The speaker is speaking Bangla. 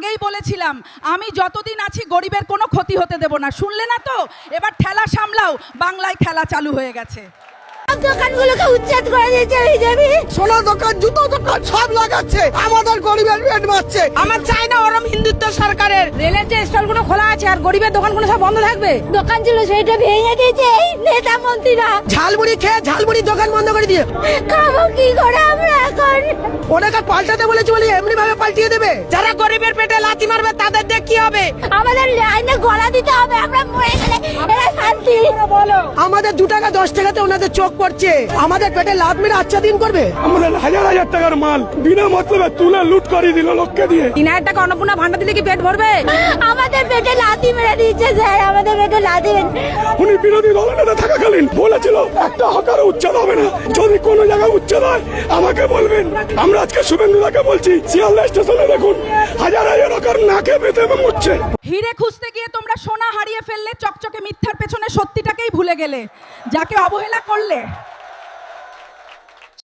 আগেই বলেছিলাম আমি যতদিন আছি গরিবের কোনো ক্ষতি হতে দেব না, শুনলে না তো? এবার ঠেলা সামলাও, বাংলায় খেলা চালু হয়ে গেছে। দোকানগুলোকে উচ্ছেদ করে দিয়েছে বিজেপি। সোনা দোকান, জুতো দোকান সব লাগাচ্ছে, আমাদের গরিবের পেট মারছে। আমার চাই না ওরম হিন্দুত্ব সরকারের। রেলের যে স্টলগুলো খোলা আছে আর গরিবের দোকানগুলো সব বন্ধ থাকবে। দোকান ছিল সেইটা ভেঙে দিয়েছে এই নেতা মন্ত্রীরা। ঝালমুড়ি খেয়ে ঝালমুড়ি দোকান বন্ধ করে দিয়ে খাবো কি করে আমরা এখন? ওনাকে পাল্টাতে বলেছি বলে এমনি ভাবে পাল্টিয়ে দেবে। যারা গরিবের পেটে লাথি মারবে তাদের দিয়ে কি হবে? আমাদের লাইনে গলা দিতে হবে, আমরা মরে গেলে এরা শান্তি। বলো আমাদের 2 টাকা 10 টাকাতে ওনাদের চোখ পড়ছে, আমাদের পেটে লাভ মেরে আচ্ছা দিন করবে। আমাদের হাজার হাজার টাকার মাল বিনা মতলবে তুলে লুট করে দিল লোককে দিয়ে। 3000 টাকা অন্নপূর্ণা ভান্ডার দিলে কি পেট ভরবে? আমাদের পেটে লাথি মেরে দিচ্ছে স্যার, আমাদের পেটে লাথি উনি বিরোধী দলনেতা থাকাকালীন বলেছিল একটা হকার উচ্ছেদ হবে না, যদি কোনো জায়গায় উচ্ছেদ হয় আমাকে বলবেন। আমরা আজকে শুভেন্দুদাকে বলছি শিয়ালদা স্টেশনে দেখুন হাজার হাজার হকার নাকে বেঁধে এবং উঠছে। হিরে খুঁজতে গিয়ে তোমরা সোনা হারিয়ে ফেললে, চকচকে মিথ্যার পেছনে সত্যিটাকেই ভুলে গেলে। যাকে অবহেলা করলে